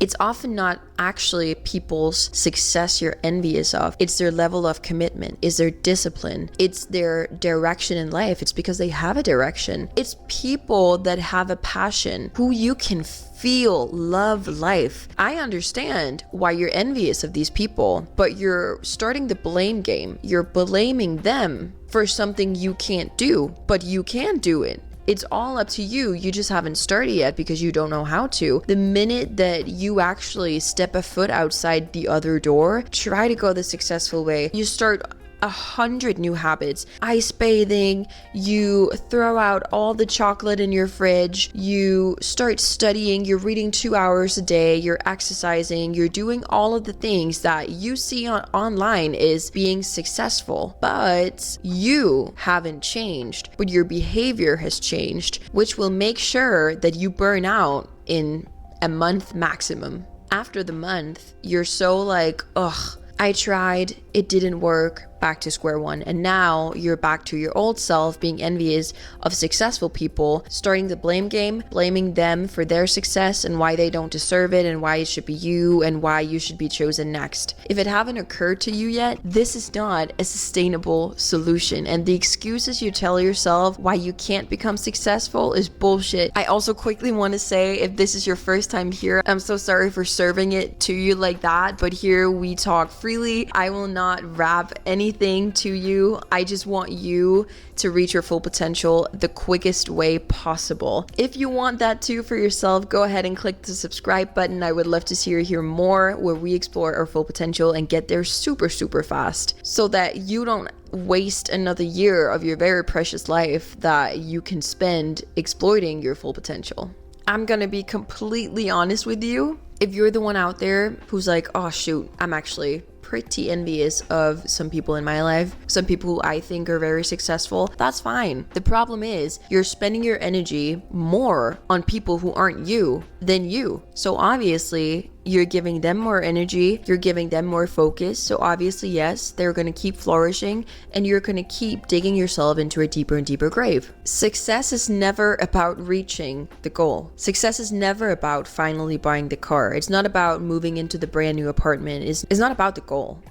It's often not actually people's success you're envious of. It's their level of commitment, it's their discipline, it's their direction in life. It's because they have a direction. It's people that have a passion, who you can feel love life. I understand why you're envious of these people, but you're starting the blame game. You're blaming them for something you can't do, but you can do it. It's all up to you. You just haven't started yet because you don't know how to. The minute that you actually step a foot outside the other door, try to go the successful way. You start 100 new habits. Ice bathing, you throw out all the chocolate in your fridge, you start studying, you're reading 2 hours a day, you're exercising, you're doing all of the things that you see online is being successful. But you haven't changed, but your behavior has changed, which will make sure that you burn out in a month maximum. After the month, you're so like, ugh, I tried, it didn't work, back to square one. And now you're back to your old self, being envious of successful people, starting the blame game, blaming them for their success and why they don't deserve it and why it should be you and why you should be chosen next. If it haven't occurred to you yet, this is not a sustainable solution. And the excuses you tell yourself why you can't become successful is bullshit. I also quickly want to say, if this is your first time here, I'm so sorry for serving it to you like that, but here we talk freely. I will not wrap anything to you. I just want you to reach your full potential the quickest way possible. If you want that too for yourself, go ahead and click the subscribe button. I would love to see you hear more where we explore our full potential and get there super fast, so that you don't waste another year of your very precious life that you can spend exploiting your full potential. I'm gonna be completely honest with you. If you're the one out there who's like, oh shoot, I'm actually pretty envious of some people in my life, some people who I think are very successful, that's fine. The problem is you're spending your energy more on people who aren't you than you. So obviously you're giving them more energy, you're giving them more focus. So obviously, yes, they're going to keep flourishing and you're going to keep digging yourself into a deeper and deeper grave. Success is never about reaching the goal. Success is never about finally buying the car. It's not about moving into the brand new apartment. It's not about the goal.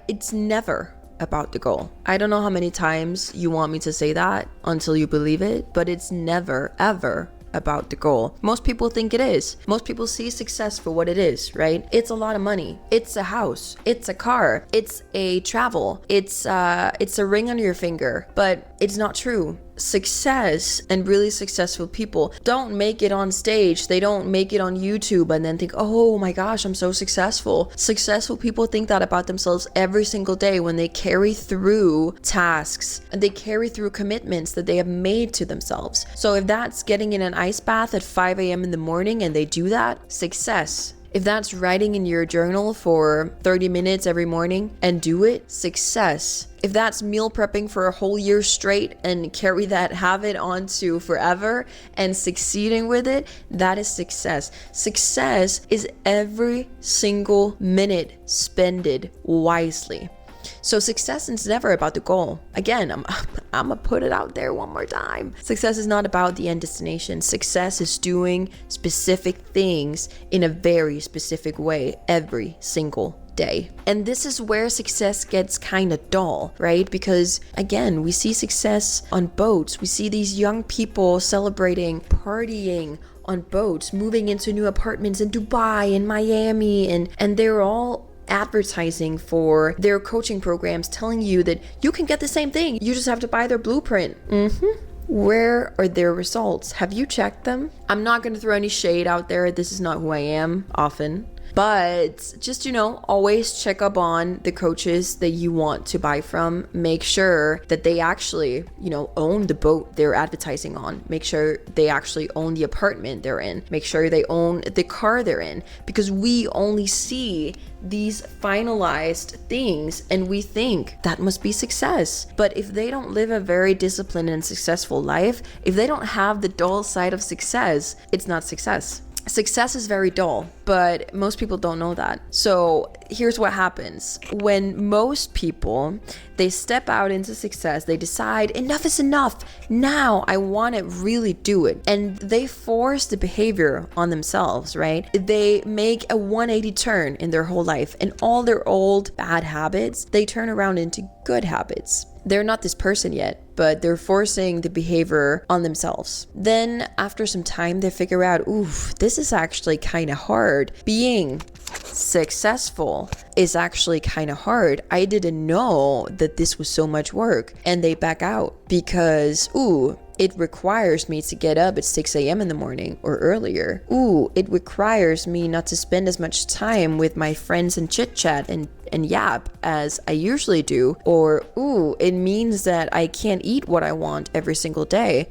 It's never about the goal. I don't know how many times you want me to say that until you believe it, but it's never, ever about the goal. Most people think it is. Most people see success for what it is, right? It's a lot of money. It's a house. It's a car. It's a travel. It's a ring on your finger. But it's not true. Success and really successful people don't make it on stage. They don't make it on YouTube and then think, oh my gosh, I'm so successful. Successful people think that about themselves every single day when they carry through tasks and they carry through commitments that they have made to themselves. So if that's getting in an ice bath at 5 a.m. in the morning and they do that, success. If that's writing in your journal for 30 minutes every morning and do it, success. If that's meal prepping for a whole year straight and carry that habit on to forever and succeeding with it, that is success. Success is every single minute spended wisely. So success is never about the goal. Again, I'm gonna put it out there one more time. Success is not about the end destination. Success is doing specific things in a very specific way every single day. And this is where success gets kind of dull, right? Because again, we see success on boats. We see these young people celebrating, partying on boats, moving into new apartments in Dubai and Miami, and they're all advertising for their coaching programs, telling you that you can get the same thing. You just have to buy their blueprint. Where are their results? Have you checked them? I'm not going to throw any shade out there. This is not who I am often. But just, always check up on the coaches that you want to buy from. Make sure that they actually, own the boat they're advertising on. Make sure they actually own the apartment they're in. Make sure they own the car they're in. Because we only see these finalized things and we think that must be success. But if they don't live a very disciplined and successful life, if they don't have the dull side of success, it's not success. success is very dull, but most people don't know that. So here's what happens. When most people, they step out into success, they decide enough is enough. Now I want to really do it. And they force the behavior on themselves, right? They make a 180 turn in their whole life, and all their old bad habits, they turn around into good habits. They're not this person yet, but they're forcing the behavior on themselves. Then after some time, they figure out, ooh, this is actually kind of hard. Being successful is actually kind of hard. I didn't know that this was so much work. And they back out because, it requires me to get up at 6 a.m. in the morning or earlier. It requires me not to spend as much time with my friends and chit chat and yap as I usually do. Or, it means that I can't eat what I want every single day.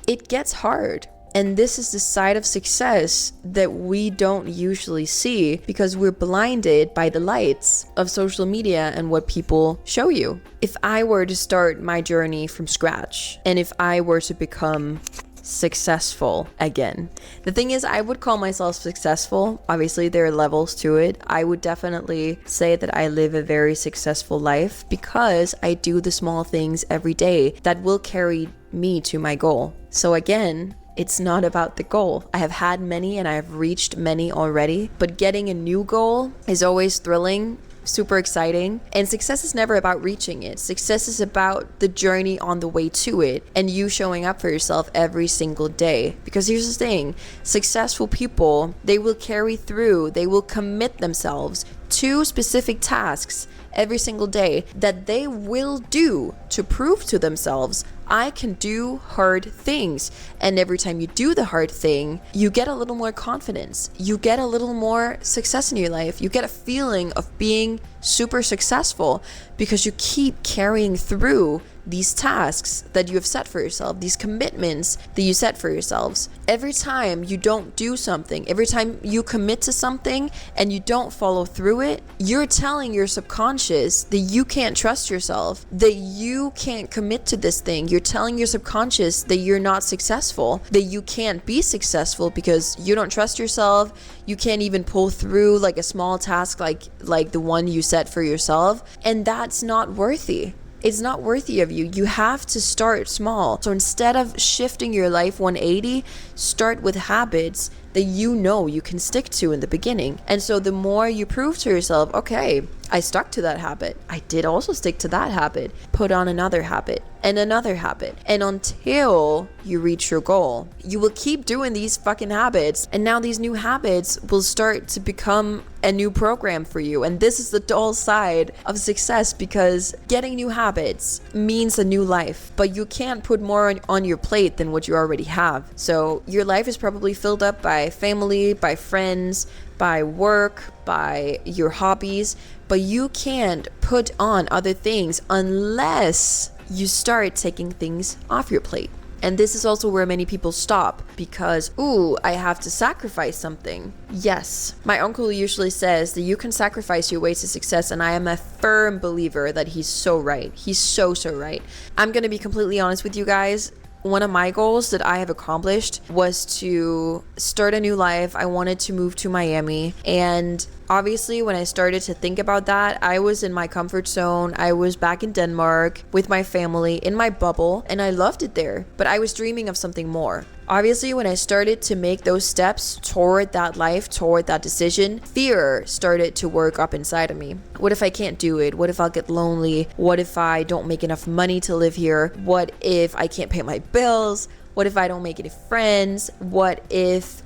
It gets hard. And this is the side of success that we don't usually see because we're blinded by the lights of social media and what people show you. If I were to start my journey from scratch, and if I were to become successful again, the thing is, I would call myself successful. Obviously, there are levels to it. I would definitely say that I live a very successful life because I do the small things every day that will carry me to my goal. So again, it's not about the goal. I have had many and I have reached many already, but getting a new goal is always thrilling, super exciting. And success is never about reaching it. Success is about the journey on the way to it and you showing up for yourself every single day. Because here's the thing, successful people, they will carry through, they will commit themselves to specific tasks every single day that they will do to prove to themselves, I can do hard things. And every time you do the hard thing, you get a little more confidence. You get a little more success in your life. You get a feeling of being super successful because you keep carrying through these tasks that you have set for yourself, these commitments that you set for yourselves. Every time you don't do something, every time you commit to something and you don't follow through it, you're telling your subconscious that you can't trust yourself, that you can't commit to this thing. You're telling your subconscious that you're not successful, that you can't be successful because you don't trust yourself. You can't even pull through like a small task like the one you set for yourself, and that's not worthy. It's not worthy of you. You have to start small. So instead of shifting your life 180, start with habits that you know you can stick to in the beginning. And so the more you prove to yourself, okay, I stuck to that habit. I did also stick to that habit. Put on another habit and another habit. And until you reach your goal, you will keep doing these fucking habits. And now these new habits will start to become a new program for you. And this is the dull side of success because getting new habits means a new life. But you can't put more on your plate than what you already have. So your life is probably filled up by family, by friends, by work, by your hobbies, but you can't put on other things unless you start taking things off your plate. And this is also where many people stop because, I have to sacrifice something. Yes, my uncle usually says that you can sacrifice your way to success, and I am a firm believer that he's so right. He's so right. I'm going to be completely honest with you guys. One of my goals that I have accomplished was to start a new life. I wanted to move to Miami. And obviously, when I started to think about that, I was in my comfort zone. I was back in Denmark with my family in my bubble, and I loved it there. But I was dreaming of something more. Obviously, when I started to make those steps toward that life, toward that decision, fear started to work up inside of me. What if I can't do it? What if I'll get lonely? What if I don't make enough money to live here? What if I can't pay my bills? What if I don't make any friends? What if?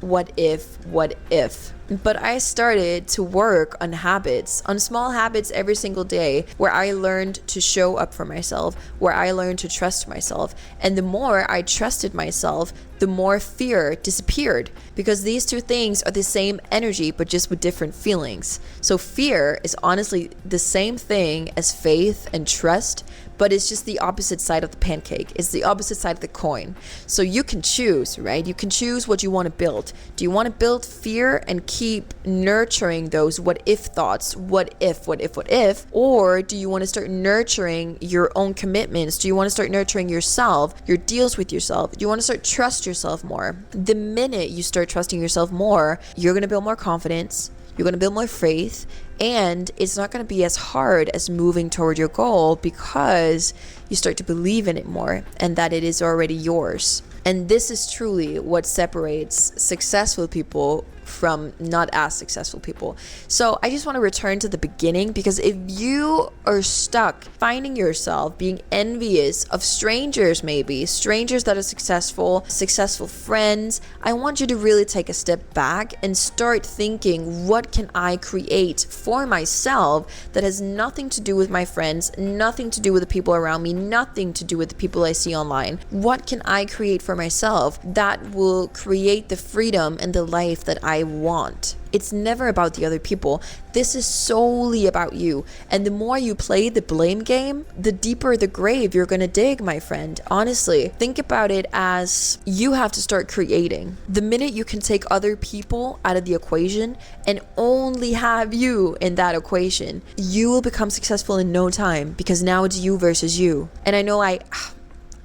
But I started to work on habits, on small habits every single day where I learned to show up for myself, where I learned to trust myself. And the more I trusted myself, the more fear disappeared because these two things are the same energy, but just with different feelings. So fear is honestly the same thing as faith and trust, but it's just the opposite side of the pancake. It's the opposite side of the coin. So you can choose, right? You can choose what you want to build. Do you want to build fear and keep nurturing those what if thoughts? What if, what if, what if? Or do you want to start nurturing your own commitments? Do you want to start nurturing yourself, your deals with yourself? Do you want to start trust yourself more? The minute you start trusting yourself more, you're going to build more confidence. You're going to build more faith, and it's not going to be as hard as moving toward your goal because you start to believe in it more and that it is already yours. And this is truly what separates successful people from not as successful people. So I just want to return to the beginning, because if you are stuck finding yourself being envious of strangers, maybe strangers that are successful friends, I want you to really take a step back and start thinking, what can I create for myself that has nothing to do with my friends, nothing to do with the people around me, nothing to do with the people I see online? What can I create for myself that will create the freedom and the life that I want? It's never about the other people. This is solely about you. And the more you play the blame game, the deeper the grave you're gonna dig, my friend. Honestly, think about it as you have to start creating. The minute you can take other people out of the equation and only have you in that equation, you will become successful in no time, because now it's you versus you. And I know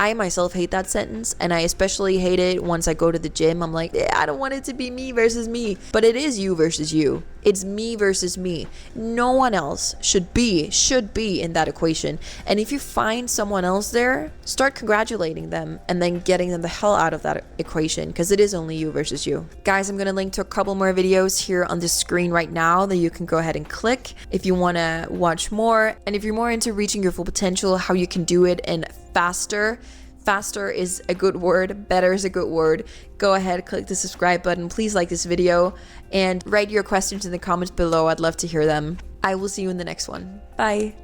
I myself hate that sentence, and I especially hate it once I go to the gym. I'm like, I don't want it to be me versus me. But it is you versus you. It's me versus me. No one else should be in that equation. And if you find someone else there, start congratulating them and then getting them the hell out of that equation, because it is only you versus you. Guys, I'm going to link to a couple more videos here on the screen right now that you can go ahead and click if you want to watch more. And if you're more into reaching your full potential, how you can do it and faster is a good word, better is a good word, go ahead, click the subscribe button. Please like this video and write your questions in the comments below. I'd love to hear them. I will see you in the next one. Bye.